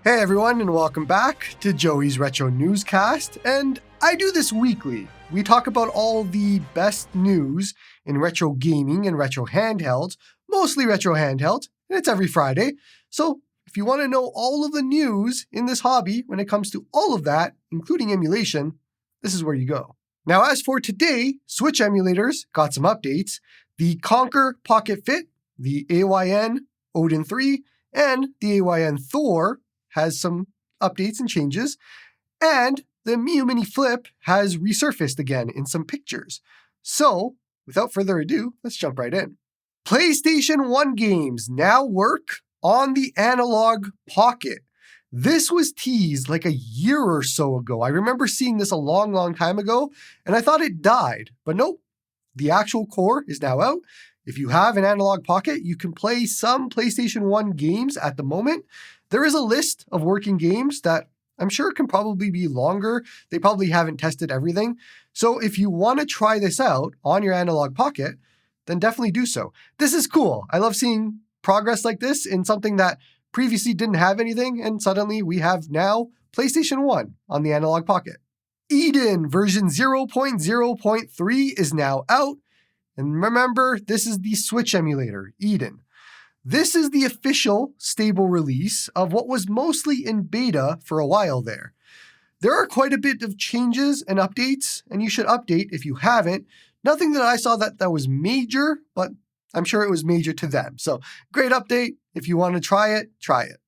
Hey everyone, and welcome back to Joey's Retro Newscast, and I do this weekly. We talk about all the best news in retro gaming and retro handhelds, mostly retro handhelds, and it's every Friday. So if you want to know all of the news in this hobby when it comes to all of that, including emulation, this is where you go. Now, as for today, Switch emulators got some updates. The KONKR Pocket Fit, the AYN Odin 3, and the AYN Thor has some updates and changes, and the Miyoo Mini Flip has resurfaced again in some pictures. So, without further ado, let's jump right in. PlayStation 1 games now work on the Analogue Pocket. This was teased like a year or so ago. I remember seeing this a long time ago, and I thought it died, but nope. The actual core is now out. If you have an Analogue Pocket, you can play some PlayStation 1 games at the moment. There is a list of working games that I'm sure can probably be longer. They probably haven't tested everything. So if you want to try this out on your Analogue Pocket, then definitely do so. This is cool. I love seeing progress like this in something that previously didn't have anything, and suddenly we have now PlayStation 1 on the Analogue Pocket. Eden version 0.0.3 is now out. And remember, this is the Switch emulator, Eden. This is the official stable release of what was mostly in beta for a while there. There are quite a bit of changes and updates, and you should update if you haven't. Nothing that I saw that was major, but I'm sure it was major to them. So great update. If you want to try it, try it.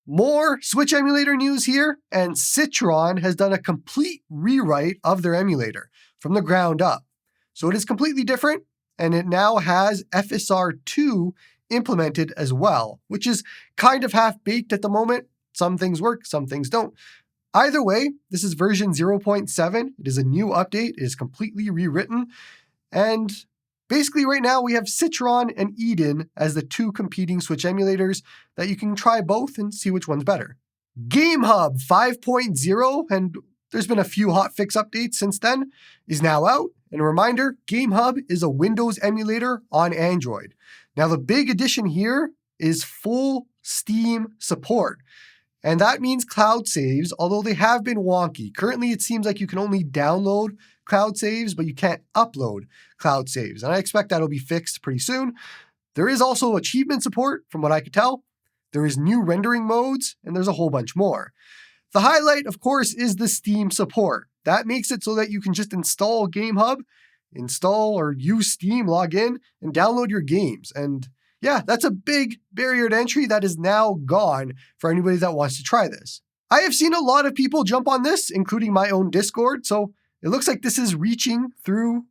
More Switch emulator news here, and Citron has done a complete rewrite of their emulator from the ground up. So it is completely different, and it now has FSR2 implemented as well, which is kind of half-baked at the moment. Some things work, some things don't. Either way, this is version 0.7. It is a new update. It is completely rewritten. And basically right now we have Citron and Eden as the two competing Switch emulators that you can try both and see which one's better. GameHub 5.0, and there's been a few hotfix updates since then, is now out. And a reminder, GameHub is a Windows emulator on Android. Now, the big addition here is full Steam support. And that means cloud saves, although they have been wonky. Currently, it seems like you can only download cloud saves, but you can't upload cloud saves. And I expect that'll be fixed pretty soon. There is also achievement support, from what I could tell. There is new rendering modes, and there's a whole bunch more. The highlight, of course, is the Steam support. That makes it so that you can just install GameHub, install or use Steam, log in, and download your games. And yeah, that's a big barrier to entry that is now gone for anybody that wants to try this. I have seen a lot of people jump on this, including my own Discord, so it looks like this is reaching through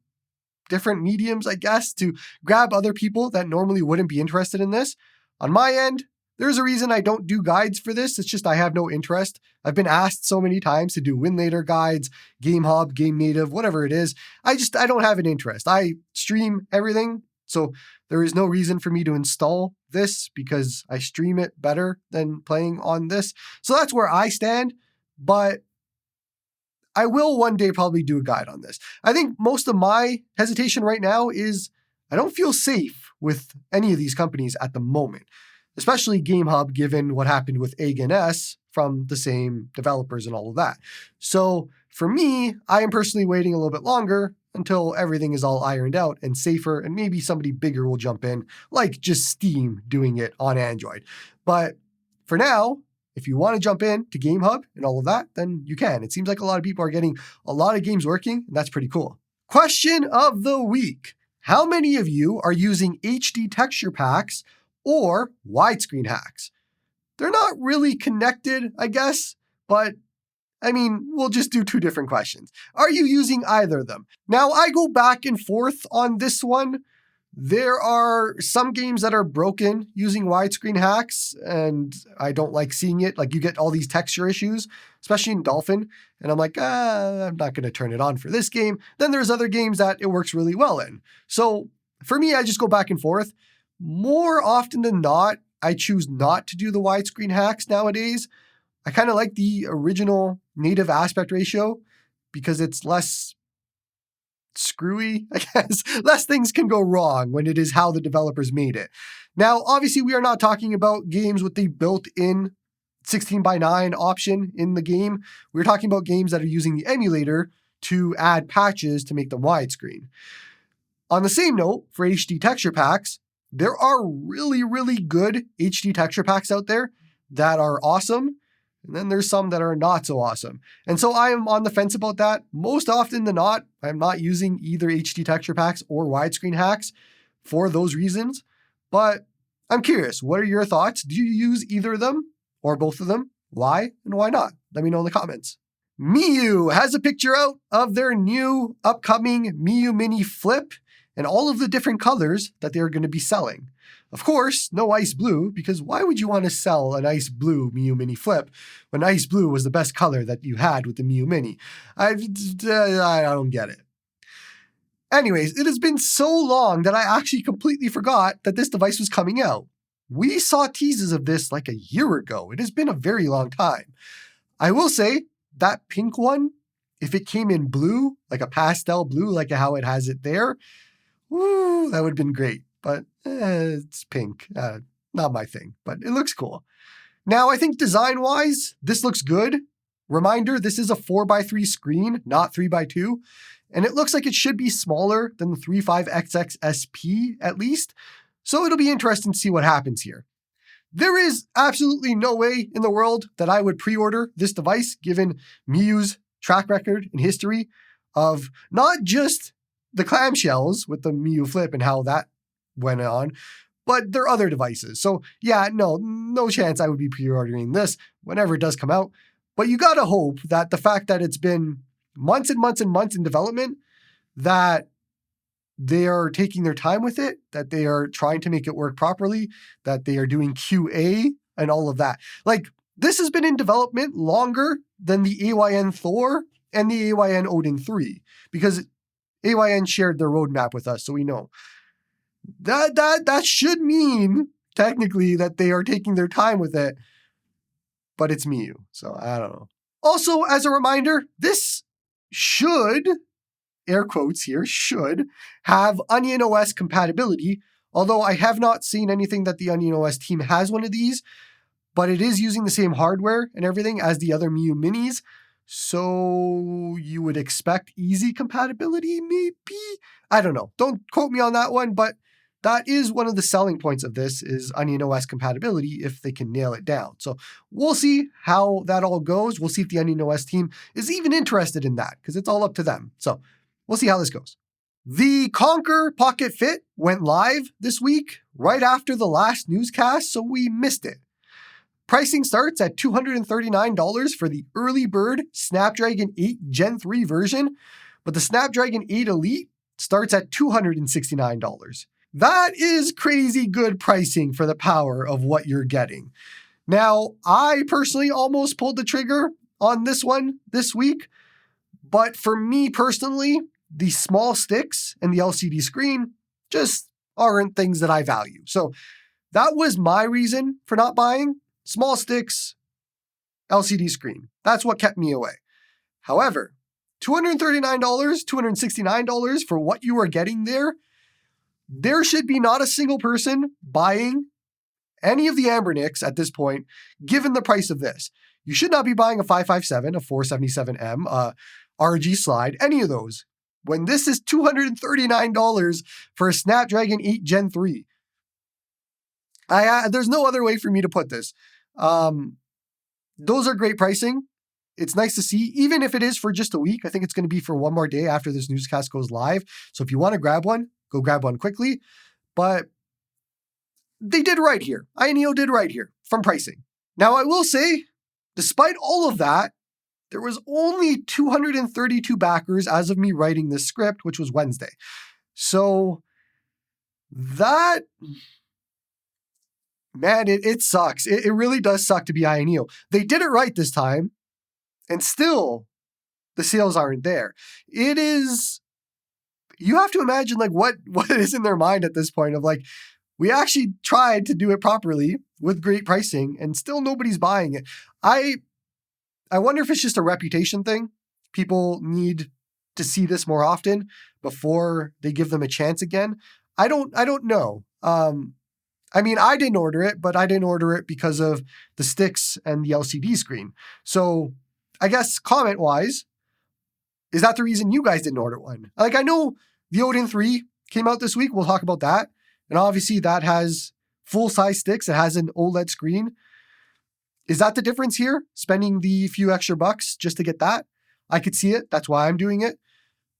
different mediums, I guess, to grab other people that normally wouldn't be interested in this. On my end, there's a reason I don't do guides for this. It's just I have no interest. I've been asked so many times to do win later guides, GameHub, Game Native, whatever it is. I don't have an interest. I stream everything, so there is no reason for me to install this because I stream it better than playing on this. So that's where I stand, but I will one day probably do a guide on this. I think most of my hesitation right now is I don't feel safe with any of these companies at the moment. Especially GameHub, given what happened with AYN from the same developers and all of that. So for me, I am personally waiting a little bit longer until everything is all ironed out and safer, and maybe somebody bigger will jump in, like just Steam doing it on Android. But for now, if you want to jump in to GameHub and all of that, then you can. It seems like a lot of people are getting a lot of games working, and that's pretty cool. Question of the week. How many of you are using HD texture packs or widescreen hacks? They're not really connected, I guess, but I mean, we'll just do two different questions. Are you using either of them? Now, I go back and forth on this one. There are some games that are broken using widescreen hacks, and I don't like seeing it. Like, you get all these texture issues, especially in Dolphin, and I'm like, I'm not going to turn it on for this game. Then there's other games that it works really well in. So for me, I just go back and forth. More often than not, I choose not to do the widescreen hacks nowadays. I kind of like the original native aspect ratio because it's less screwy, I guess. Less things can go wrong when it is how the developers made it. Now, obviously, we are not talking about games with the built-in 16:9 option in the game. We're talking about games that are using the emulator to add patches to make them widescreen. On the same note, for HD texture packs, there are really, really good HD texture packs out there that are awesome. And then there's some that are not so awesome. And so I am on the fence about that. Most often than not, I'm not using either HD texture packs or widescreen hacks for those reasons. But I'm curious, what are your thoughts? Do you use either of them or both of them? Why and why not? Let me know in the comments. Miyoo has a picture out of their new upcoming Miyoo Mini Flip and all of the different colors that they're going to be selling. Of course, no ice blue, because why would you want to sell an ice blue Miyoo Mini Flip when ice blue was the best color that you had with the Miyoo Mini? I don't get it. Anyways, it has been so long that I actually completely forgot that this device was coming out. We saw teases of this like a year ago. It has been a very long time. I will say that pink one, if it came in blue, like a pastel blue, like how it has it there, woo, that would have been great. But it's pink. Not my thing, but it looks cool. Now, I think design-wise, this looks good. Reminder, this is a 4x3 screen, not 3x2. And it looks like it should be smaller than the 35XX SP at least. So it'll be interesting to see what happens here. There is absolutely no way in the world that I would pre-order this device, given Miyoo's track record and history of not just the clamshells with the Miyoo Flip and how that went on, but their other devices. So yeah, no chance I would be pre-ordering this whenever it does come out. But you gotta hope that the fact that it's been months and months and months in development, that they are taking their time with it, that they are trying to make it work properly, that they are doing QA and all of that. Like, this has been in development longer than the AYN Thor and the AYN Odin 3, because AYN shared their roadmap with us, so we know. That should mean, technically, that they are taking their time with it, but it's Miyoo, so I don't know. Also, as a reminder, this should, air quotes here, should have Onion OS compatibility, although I have not seen anything that the Onion OS team has one of these, but it is using the same hardware and everything as the other Miyoo Minis, so you would expect easy compatibility, maybe? I don't know. Don't quote me on that one, but that is one of the selling points of this, is Onion OS compatibility, if they can nail it down. So we'll see how that all goes. We'll see if the Onion OS team is even interested in that, because it's all up to them. So we'll see how this goes. The KONKR Pocket Fit went live this week, right after the last newscast, so we missed it. Pricing starts at $239 for the early bird Snapdragon 8 Gen 3 version, but the Snapdragon 8 Elite starts at $269. That is crazy good pricing for the power of what you're getting. Now, I personally almost pulled the trigger on this one this week, but for me personally, the small sticks and the LCD screen just aren't things that I value. So that was my reason for not buying. Small sticks, LCD screen. That's what kept me away. However, $239, $269 for what you are getting there should be not a single person buying any of the Anbernics at this point, given the price of this. You should not be buying a 557, a 477M, RG slide, any of those, when this is $239 for a Snapdragon 8 Gen 3. There's no other way for me to put this. Those are great pricing. It's nice to see, even if it is for just a week. I think it's going to be for one more day after this newscast goes live. So if you want to grab one, go grab one quickly. But they did right here. Ayaneo did right here from pricing. Now, I will say, despite all of that, there was only 232 backers as of me writing this script, which was Wednesday. So that, man, it sucks. It really does suck to be Ayaneo. They did it right this time, and still the sales aren't there. It is, you have to imagine like what is in their mind at this point of like, we actually tried to do it properly with great pricing and still nobody's buying it. I wonder if it's just a reputation thing. People need to see this more often before they give them a chance again. I don't know. I mean, I didn't order it, but I didn't order it because of the sticks and the LCD screen. So I guess comment-wise, is that the reason you guys didn't order one? Like, I know the Odin 3 came out this week. We'll talk about that. And obviously that has full-size sticks. It has an OLED screen. Is that the difference here? Spending the few extra bucks just to get that? I could see it. That's why I'm doing it.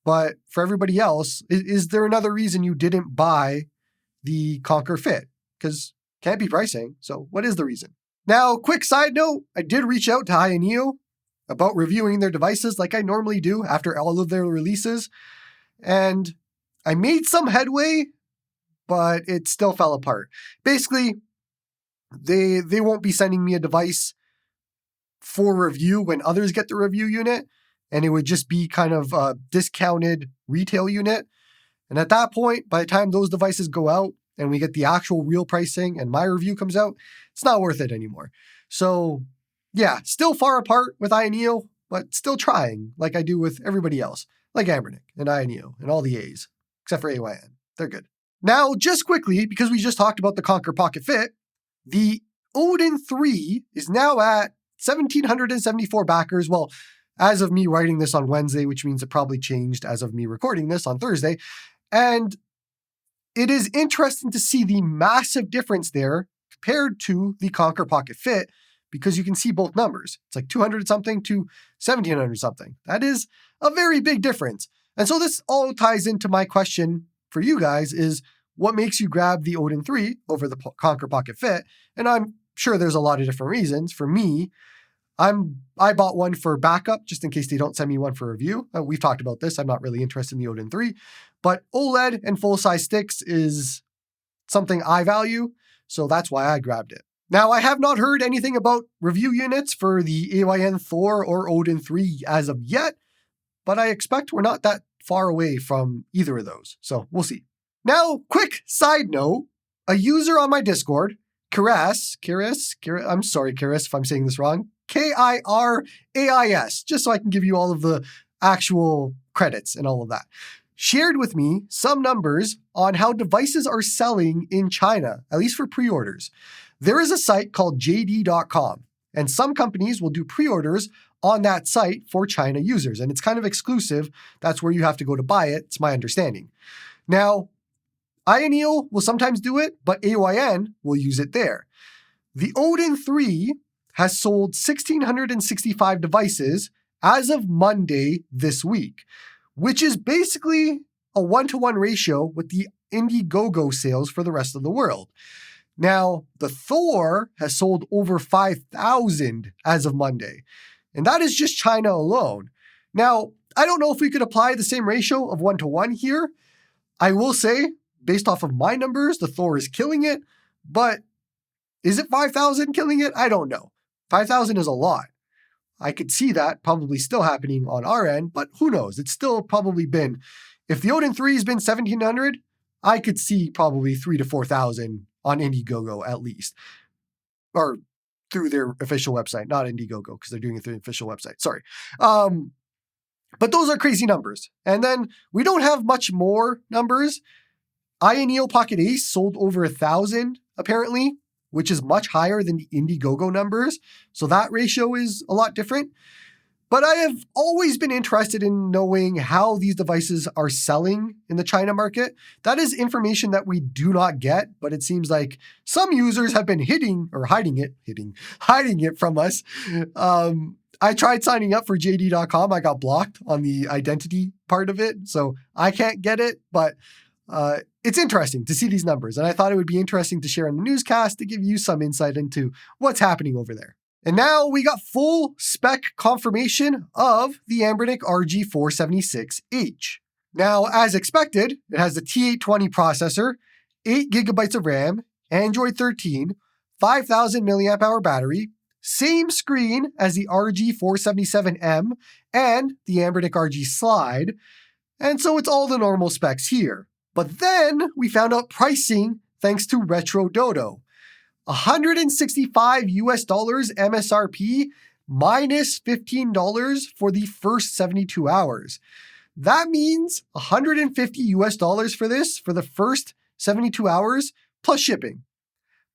But for everybody else, is there another reason you didn't buy the KONKR Fit? Because can't be pricing. So what is the reason? Now, quick side note, I did reach out to Ayaneo about reviewing their devices like I normally do after all of their releases. And I made some headway, but it still fell apart. Basically, they won't be sending me a device for review when others get the review unit. And it would just be kind of a discounted retail unit. And at that point, by the time those devices go out and we get the actual real pricing and my review comes out, it's not worth it anymore. So yeah, still far apart with Ayaneo, but still trying like I do with everybody else, like Anbernic and Ayaneo and all the A's, except for AYN. They're good. Now, just quickly, because we just talked about the KONKR Pocket Fit, the Odin 3 is now at 1,774 backers. Well, as of me writing this on Wednesday, which means it probably changed as of me recording this on Thursday. And it is interesting to see the massive difference there compared to the KONKR Pocket Fit, because you can see both numbers. It's like 200 something to 1,700 something. That is a very big difference. And so this all ties into my question for you guys is, what makes you grab the Odin 3 over the KONKR Pocket Fit? And I'm sure there's a lot of different reasons. For me, I bought one for backup just in case they don't send me one for review. We've talked about this. I'm not really interested in the Odin 3, but OLED and full-size sticks is something I value, so that's why I grabbed it. Now, I have not heard anything about review units for the AYN Thor or Odin 3 as of yet, but I expect we're not that far away from either of those, so we'll see. Now, quick side note, a user on my Discord, Kiris, I'm sorry, Kiris, if I'm saying this wrong, Kirais, just so I can give you all of the actual credits and all of that, shared with me some numbers on how devices are selling in China, at least for pre-orders. There is a site called JD.com, and some companies will do pre-orders on that site for China users, and it's kind of exclusive. That's where you have to go to buy it, it's my understanding. Now, Ayaneo will sometimes do it, but AYN will use it there. The Odin 3 has sold 1,665 devices as of Monday this week, which is basically a 1-to-1 ratio with the Indiegogo sales for the rest of the world. Now, the Thor has sold over 5,000 as of Monday, and that is just China alone. Now, I don't know if we could apply the same ratio of 1-to-1 here. I will say, based off of my numbers, the Thor is killing it, but is it 5,000 killing it? I don't know. 5,000 is a lot. I could see that probably still happening on our end, but who knows? It's still probably been, if the Odin 3 has been 1,700, I could see probably 3,000 to 4,000 on Indiegogo at least. Or through their official website, not Indiegogo, because they're doing it through the official website. Sorry. But those are crazy numbers. And then we don't have much more numbers. Ayaneo Pocket Ace sold over 1,000 apparently, which is much higher than the Indiegogo numbers. So that ratio is a lot different. But I have always been interested in knowing how these devices are selling in the China market. That is information that we do not get, but it seems like some users have been hiding it from us. I tried signing up for JD.com. I got blocked on the identity part of it, so I can't get it, but it's interesting to see these numbers, and I thought it would be interesting to share in the newscast to give you some insight into what's happening over there. And now we got full spec confirmation of the Anbernic RG476H. Now, as expected, it has the T820 processor, 8 gigabytes of RAM, Android 13, 5,000 milliamp hour battery, same screen as the RG477M and the Anbernic RG Slide, and so it's all the normal specs here. But then we found out pricing thanks to Retro Dodo. $165 MSRP minus $15 for the first 72 hours. That means $150 for this for the first 72 hours plus shipping.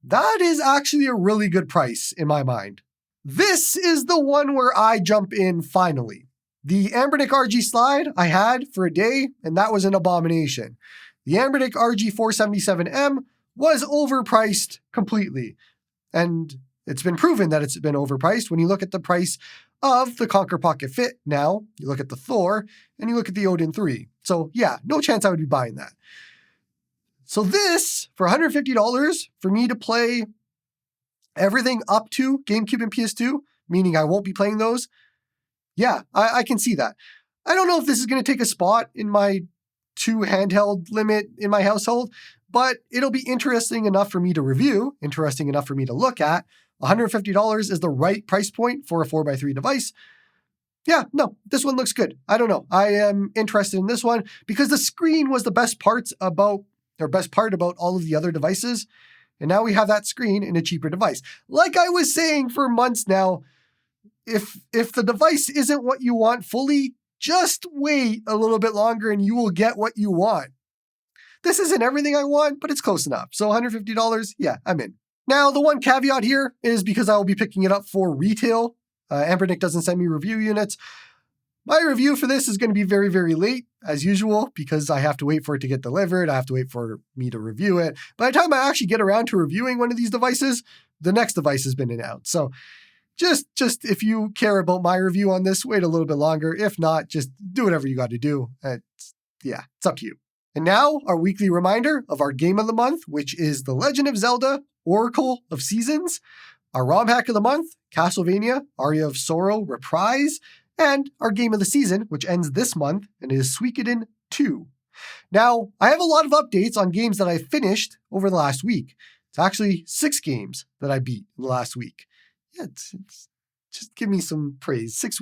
That is actually a really good price in my mind. This is the one where I jump in finally. The Anbernic RG slide I had for a day, and that was an abomination. The Anbernic RG477M was overpriced completely. And it's been proven that it's been overpriced when you look at the price of the KONKR Pocket Fit now, you look at the Thor, and you look at the Odin 3. So yeah, no chance I would be buying that. So this, for $150 for me to play everything up to GameCube and PS2, meaning I won't be playing those, yeah, I can see that. I don't know if this is going to take a spot in my 2 handheld limit in my household, but it'll be interesting enough for me to review, interesting enough for me to look at. $150 is the right price point for a 4x3 device. Yeah, no, this one looks good. I don't know. I am interested in this one because the screen was the best part about all of the other devices. And now we have that screen in a cheaper device. Like I was saying for months now, if the device isn't what you want fully, just wait a little bit longer and you will get what you want. This isn't everything I want, but it's close enough. So $150, yeah, I'm in. Now, the one caveat here is because I will be picking it up for retail. Anbernic doesn't send me review units. My review for this is going to be very, very late, as usual, because I have to wait for it to get delivered. I have to wait for me to review it. By the time I actually get around to reviewing one of these devices, the next device has been announced. So just if you care about my review on this, wait a little bit longer. If not, just do whatever you got to do. It's up to you. And now, our weekly reminder of our game of the month, which is The Legend of Zelda Oracle of Seasons. Our ROM hack of the month, Castlevania Aria of Sorrow Reprise. And our game of the season, which ends this month, and is Suikoden 2. Now, I have a lot of updates on games that I finished over the last week. It's actually 6 games that I beat in the last week. Yeah, it's just give me some praise. 6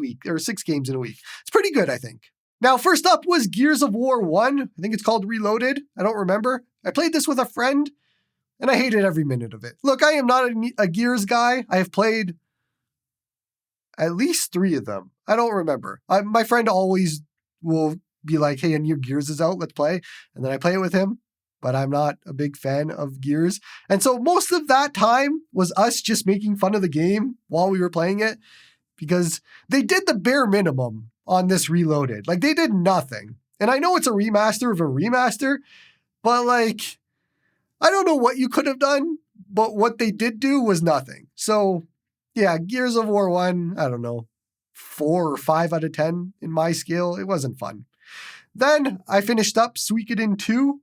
games in a week. It's pretty good, I think. Now, first up was Gears of War 1. I think it's called Reloaded. I don't remember. I played this with a friend, and I hated every minute of it. Look, I am not a Gears guy. I have played at least 3 of them. I don't remember. My friend always will be like, hey, a new Gears is out, let's play. And then I play it with him, but I'm not a big fan of Gears. And so most of that time was us just making fun of the game while we were playing it, because they did the bare minimum on this Reloaded. Like, they did nothing. And I know it's a remaster of a remaster, but like, I don't know what you could have done, but what they did do was nothing. So yeah, Gears of War 1, I don't know, 4 or 5 out of 10 in my scale. It wasn't fun. Then I finished up Suikoden 2.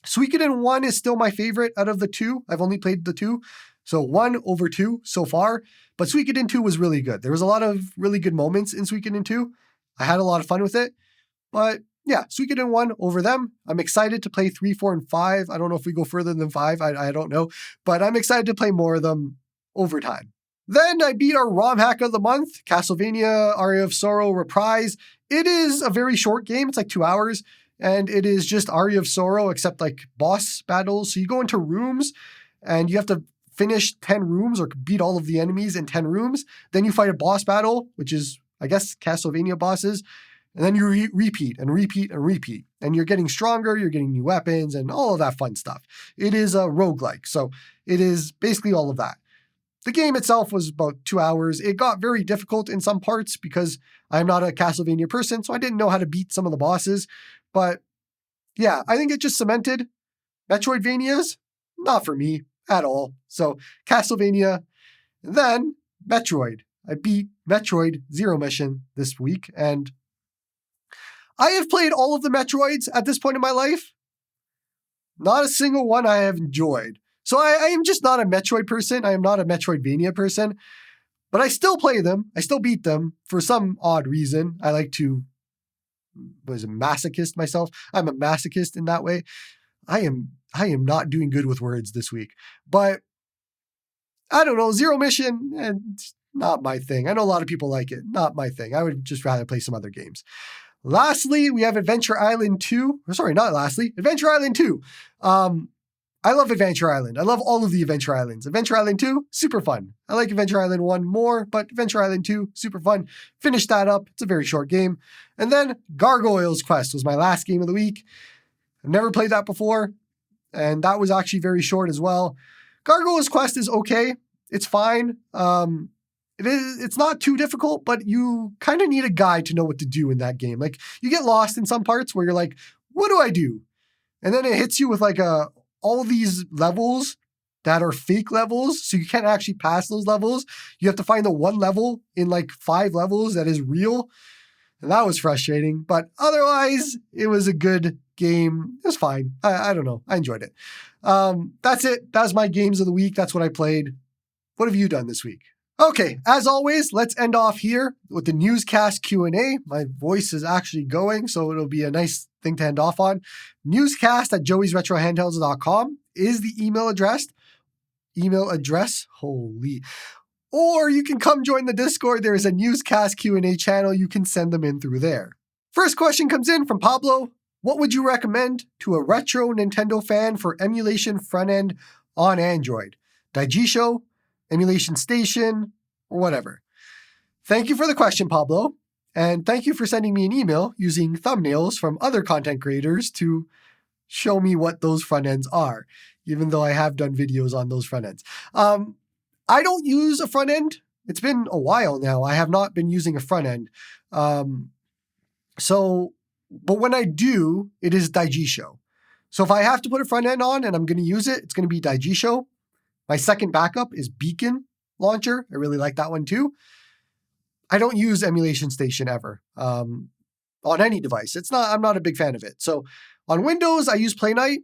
Suikoden 1 is still my favorite out of the 2. I've only played the 2. So 1 over 2 so far. But Suikoden 2 was really good. There was a lot of really good moments in Suikoden 2. I had a lot of fun with it. But yeah, Suikoden 1 over them. I'm excited to play 3, 4, and 5. I don't know if we go further than 5. I don't know. But I'm excited to play more of them over time. Then I beat our ROM hack of the month, Castlevania Aria of Sorrow Reprise. It is a very short game. It's like 2 hours. And it is just Aria of Sorrow, except like boss battles. So you go into rooms and you have to finish 10 rooms or beat all of the enemies in 10 rooms. Then you fight a boss battle, which is, I guess, Castlevania bosses. And then you repeat and repeat and repeat. And you're getting stronger, you're getting new weapons and all of that fun stuff. It is a roguelike. So it is basically all of that. The game itself was about 2 hours. It got very difficult in some parts because I'm not a Castlevania person, so I didn't know how to beat some of the bosses. But yeah, I think it just cemented Metroidvanias, not for me at all. So Castlevania, and then Metroid. I beat Metroid Zero Mission this week, and I have played all of the Metroids at this point in my life. Not a single one I have enjoyed. So I am just not a Metroid person. I am not a Metroidvania person, but I still play them. I still beat them for some odd reason. I like to, masochist myself. I'm a masochist in that way. I am not doing good with words this week, but I don't know. Zero Mission, not my thing. I know a lot of people like it. Not my thing. I would just rather play some other games. Lastly, we have Adventure Island 2. Sorry, not lastly. Adventure Island 2. I love Adventure Island. I love all of the Adventure Islands. Adventure Island 2, super fun. I like Adventure Island 1 more, but Adventure Island 2, super fun. Finished that up. It's a very short game. And then Gargoyle's Quest was my last game of the week. I've never played that before, and that was actually very short as well. Gargoyle's Quest is okay. It's fine. It's not too difficult, but you kind of need a guide to know what to do in that game. Like, you get lost in some parts where you're like, what do I do? And then it hits you with like all these levels that are fake levels, so you can't actually pass those levels. You have to find the one level in like 5 levels that is real. And that was frustrating, but otherwise, it was a good game. It was fine. I don't know. I enjoyed it. That's it. That was my games of the week. That's what I played. What have you done this week? Okay, as always, let's end off here with the Newscast Q&A. My voice is actually going, so it'll be a nice thing to end off on. Newscast@joeysretrohandhelds.com is the email address. Holy. Or you can come join the Discord. There is a Newscast Q&A channel. You can send them in through there. First question comes in from Pablo. What would you recommend to a retro Nintendo fan for emulation front end on Android? Daijisho, Emulation Station, or whatever? Thank you for the question, Pablo. And thank you for sending me an email using thumbnails from other content creators to show me what those front ends are, even though I have done videos on those front ends. I don't use a front end. It's been a while now. I have not been using a front end. But when I do, it is Daijisho. So if I have to put a front end on and I'm going to use it, it's going to be Daijisho. My second backup is Beacon Launcher. I really like that one too. I don't use Emulation Station ever on any device. I'm not a big fan of it. So on Windows, I use Playknight.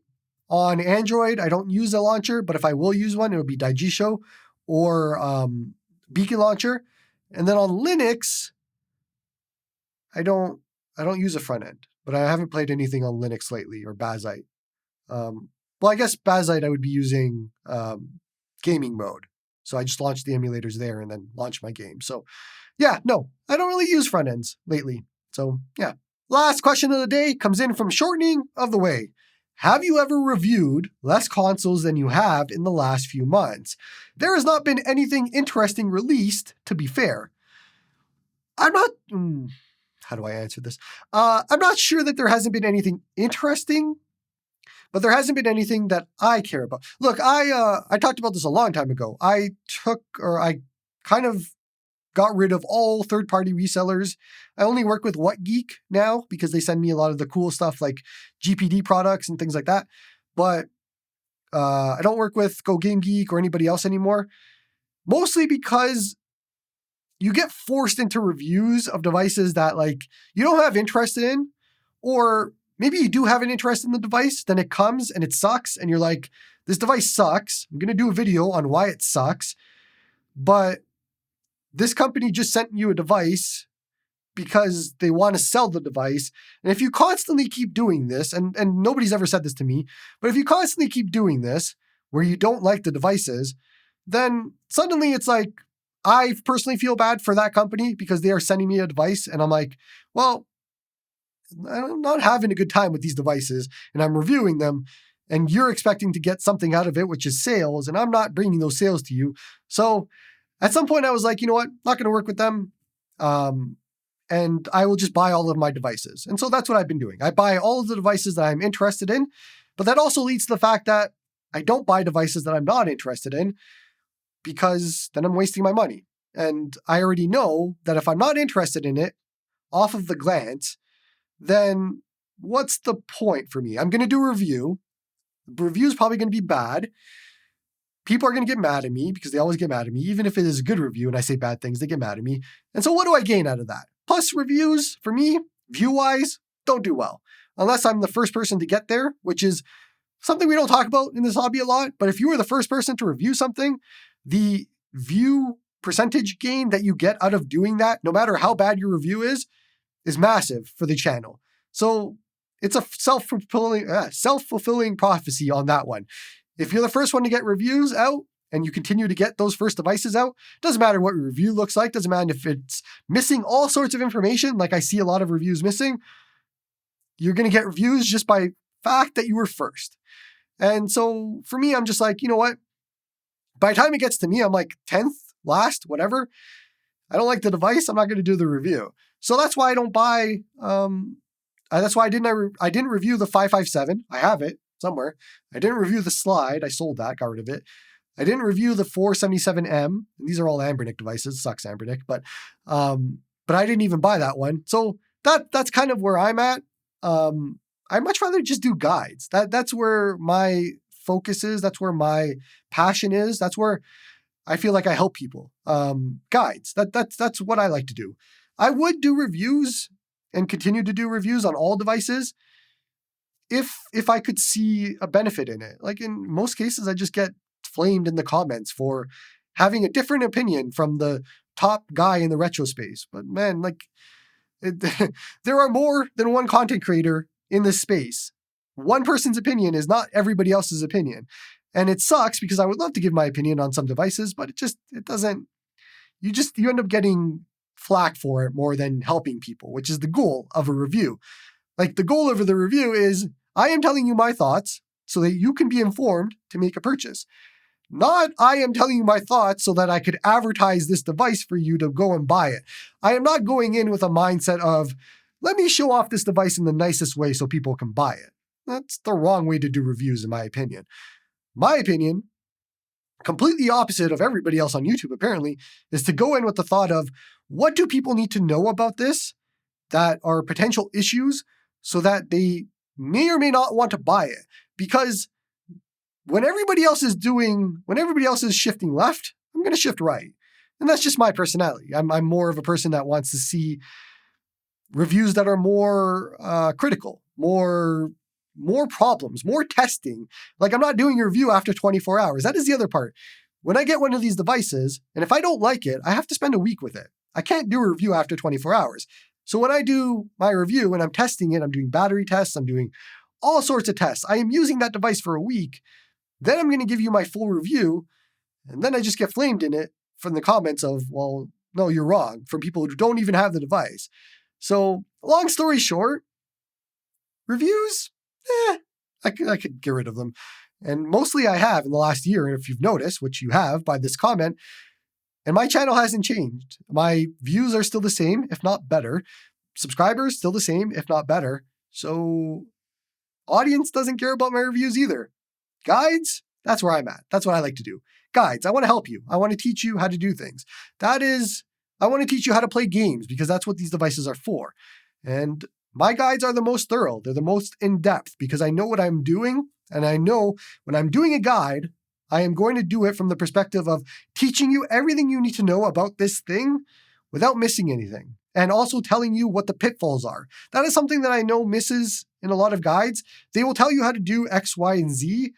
On Android, I don't use a launcher, but if I will use one, it would be Daijisho or Beacon Launcher. And then on Linux, I don't use a front end, but I haven't played anything on Linux lately, or Bazite. Well, I guess Bazite I would be using gaming mode. So I just launched the emulators there and then launched my game. So yeah, no, I don't really use front ends lately. So yeah. Last question of the day comes in from Shortening of the Way. Have you ever reviewed less consoles than you have in the last few months? There has not been anything interesting released, to be fair. How do I answer this? I'm not sure that there hasn't been anything interesting, but there hasn't been anything that I care about. Look, I talked about this a long time ago. I kind of got rid of all third-party resellers. I only work with WhatGeek now because they send me a lot of the cool stuff like GPD products and things like that. But I don't work with GoGameGeek or anybody else anymore. Mostly because you get forced into reviews of devices that like you don't have interest in, or maybe you do have an interest in the device, then it comes and it sucks and you're like, this device sucks. I'm going to do a video on why it sucks. But this company just sent you a device because they want to sell the device. And if you constantly keep doing this, and nobody's ever said this to me, but if you constantly keep doing this, where you don't like the devices, then suddenly it's like, I personally feel bad for that company because they are sending me a device. And I'm like, well, I'm not having a good time with these devices and I'm reviewing them. And you're expecting to get something out of it, which is sales. And I'm not bringing those sales to you. So at some point I was like, you know what, not going to work with them. And I will just buy all of my devices. And so that's what I've been doing. I buy all of the devices that I'm interested in, but that also leads to the fact that I don't buy devices that I'm not interested in because then I'm wasting my money. And I already know that if I'm not interested in it off of the glance, then what's the point for me? I'm going to do a review. The review is probably going to be bad. People are going to get mad at me because they always get mad at me. Even if it is a good review and I say bad things, they get mad at me. And so what do I gain out of that? Plus reviews, for me, view-wise, don't do well. Unless I'm the first person to get there, which is something we don't talk about in this hobby a lot. But if you were the first person to review something, the view percentage gain that you get out of doing that, no matter how bad your review is massive for the channel. So it's a self-fulfilling prophecy on that one. If you're the first one to get reviews out and you continue to get those first devices out, doesn't matter what your review looks like, doesn't matter if it's missing all sorts of information, like I see a lot of reviews missing, you're going to get reviews just by fact that you were first. And so for me, I'm just like, you know what? By the time it gets to me, I'm like 10th, last, whatever. I don't like the device. I'm not going to do the review. So that's why I don't buy, that's why I didn't review the 557. I have it somewhere. I didn't review the slide. I sold that, got rid of it. I didn't review the 477M. These are all Anbernic devices. Sucks, Anbernic, but I didn't even buy that one. So that's kind of where I'm at. I'd much rather just do guides. That's where my focus is. That's where my passion is. That's where I feel like I help people. Guides. That's what I like to do. I would do reviews and continue to do reviews on all devices if I could see a benefit in it. Like in most cases, I just get flamed in the comments for having a different opinion from the top guy in the retro space. But man, there are more than one content creator in this space. One person's opinion is not everybody else's opinion. And it sucks because I would love to give my opinion on some devices, but it doesn't, you end up getting flack for it more than helping people, which is the goal of a review. Like the goal of the review is I am telling you my thoughts so that you can be informed to make a purchase. Not I am telling you my thoughts so that I could advertise this device for you to go and buy it. I am not going in with a mindset of, let me show off this device in the nicest way so people can buy it. That's the wrong way to do reviews, in my opinion. My opinion, completely opposite of everybody else on YouTube apparently, is to go in with the thought of, what do people need to know about this that are potential issues so that they may or may not want to buy it? Because when everybody else is shifting left, I'm going to shift right. And that's just my personality. I'm more of a person that wants to see reviews that are more critical, more problems, more testing. Like I'm not doing a review after 24 hours. That is the other part. When I get one of these devices, and if I don't like it, I have to spend a week with it. I can't do a review after 24 hours. So when I do my review and I'm testing it, I'm doing battery tests, I'm doing all sorts of tests. I am using that device for a week. Then I'm going to give you my full review. And then I just get flamed in it from the comments of, well, no, you're wrong, from people who don't even have the device. So long story short, reviews, I could get rid of them. And mostly I have in the last year. And if you've noticed, which you have by this comment, and my channel hasn't changed. My views are still the same, if not better. Subscribers still the same, if not better. So audience doesn't care about my reviews either. Guides, that's where I'm at. That's what I like to do. Guides, I want to help you. I want to teach you how to do things. I want to teach you how to play games because that's what these devices are for. And my guides are the most thorough. They're the most in-depth because I know what I'm doing. And I know when I'm doing a guide, I am going to do it from the perspective of teaching you everything you need to know about this thing without missing anything. And also telling you what the pitfalls are. That is something that I know misses in a lot of guides. They will tell you how to do X, Y, and Z,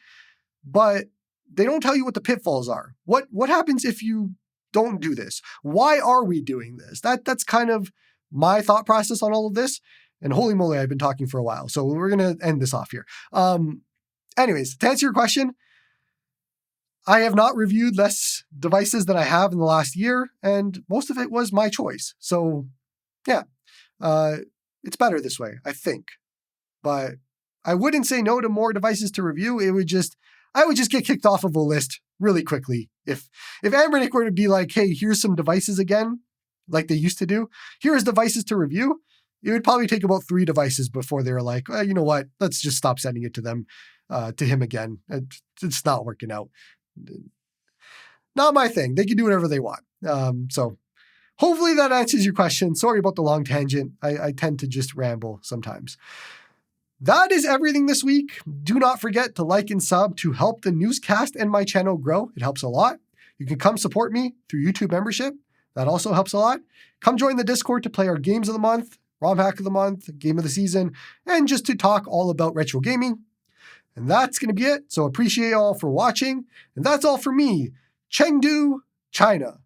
but they don't tell you what the pitfalls are. What happens if you don't do this? Why are we doing this? That's kind of my thought process on all of this. And holy moly, I've been talking for a while. So we're going to end this off here. Anyways, to answer your question, I have not reviewed less devices than I have in the last year, and most of it was my choice. So yeah, it's better this way, I think. But I wouldn't say no to more devices to review. I would just get kicked off of a list really quickly. If Anbernic were to be like, hey, here's some devices again, like they used to do, here's devices to review, it would probably take about 3 devices before they were like, well, you know what, let's just stop sending it to them, to him again. It's not working out. Not my thing. They can do whatever they want. So hopefully that answers your question. Sorry about the long tangent. I tend to just ramble sometimes. That is everything this week. Do not forget to like and sub to help the newscast and my channel grow. It helps a lot. You can come support me through YouTube membership. That also helps a lot. Come join the Discord to play our games of the month, ROM hack of the month, game of the season, and just to talk all about retro gaming. And that's going to be it. So appreciate you all for watching. And that's all for me. Chengdu, China.